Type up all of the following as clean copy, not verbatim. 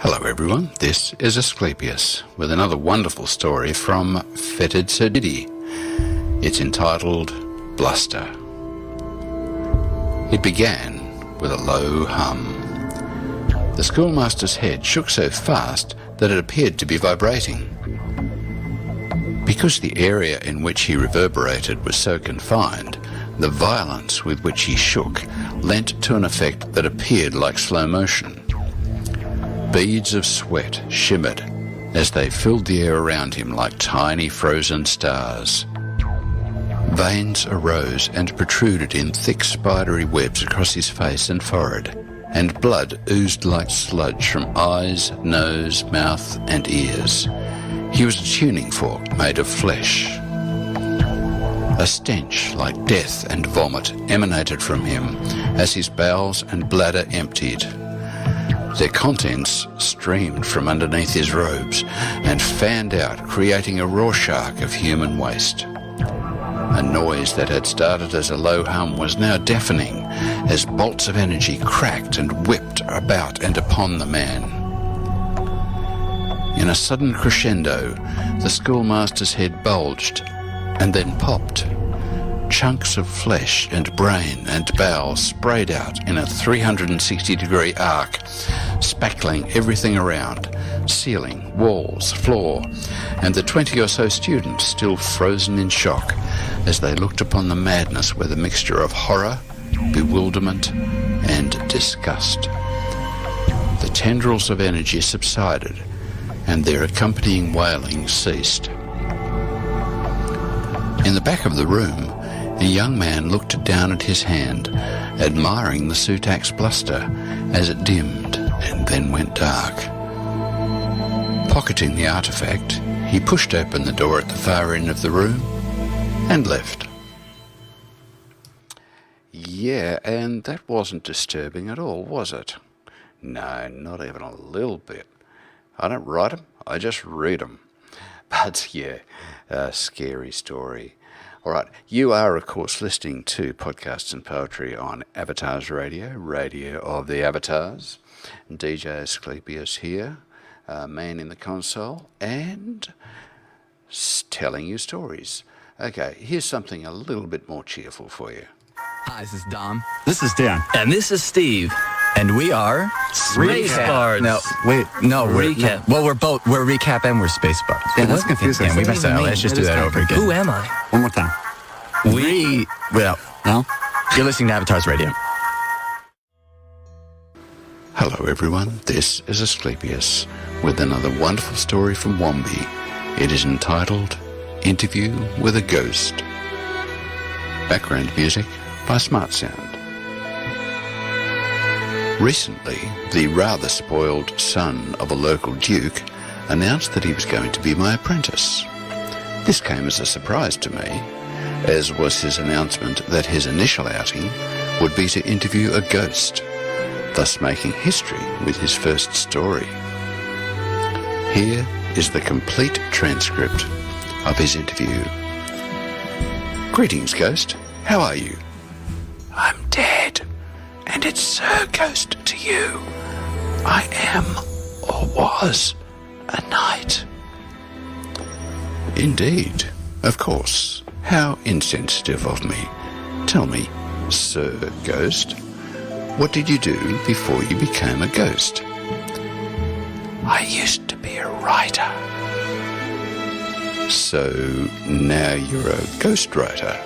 Hello everyone, this is Asclepius with another wonderful story from Fetid Diddy. It's entitled Bluster. It began with a low hum. The schoolmaster's head shook so fast that it appeared to be vibrating. Because the area in which he reverberated was so confined, the violence with which he shook lent to an effect that appeared like slow motion. Beads of sweat shimmered as they filled the air around him like tiny frozen stars. Veins arose and protruded in thick spidery webs across his face and forehead, and blood oozed like sludge from eyes, nose, mouth, and ears. He was a tuning fork made of flesh. A stench like death and vomit emanated from him as his bowels and bladder emptied. Their contents streamed from underneath his robes and fanned out, creating a Rorschach of human waste. A noise that had started as a low hum was now deafening as bolts of energy cracked and whipped about and upon the man. In a sudden crescendo, the schoolmaster's head bulged and then popped. Chunks of flesh and brain and bowels sprayed out in a 360-degree arc, spackling everything around, ceiling, walls, floor, and the 20 or so students still frozen in shock as they looked upon the madness with a mixture of horror, bewilderment, and disgust. The tendrils of energy subsided, and their accompanying wailing ceased. In the back of the room, a young man looked down at his hand, admiring the Sutak's bluster as it dimmed and then went dark. Pocketing the artifact, he pushed open the door at the far end of the room and left. Yeah, and that wasn't disturbing at all, was it? No, not even a little bit. I don't write them, I just read them. But yeah, a scary story. All right, you are, of course, listening to Podcasts and Poetry on Avatars Radio, Radio of the Avatars. DJ Asclepius here, man in the console, and telling you stories. Okay, here's something a little bit more cheerful for you. Hi, this is Dom. This is Dan. And this is Steve. And we are Space Bards. No, wait, no, Recap. Well, we're Recap and we're Space Bards. Yeah, that's confusing. Yeah, we messed that up. Let's just do that over again. Who am I? One more time. No? You're listening to Avatars Radio. Hello everyone, this is Asclepius with another wonderful story from Womby. It is entitled Interview with a Ghost. Background music by Smart Sound. Recently, the rather spoiled son of a local duke announced that he was going to be my apprentice. This came as a surprise to me, as was his announcement that his initial outing would be to interview a ghost, thus making history with his first story. Here is the complete transcript of his interview. Greetings, Ghost. How are you? I'm dead, and it's Sir Ghost to you. I am, or was, a knight. Indeed, of course. How insensitive of me. Tell me, Sir Ghost, what did you do before you became a ghost? I used to be a writer. So now you're a ghost writer.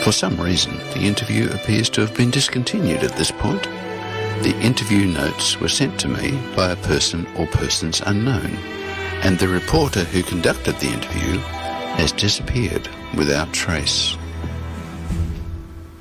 For some reason, the interview appears to have been discontinued at this point. The interview notes were sent to me by a person or persons unknown, and the reporter who conducted the interview has disappeared without trace.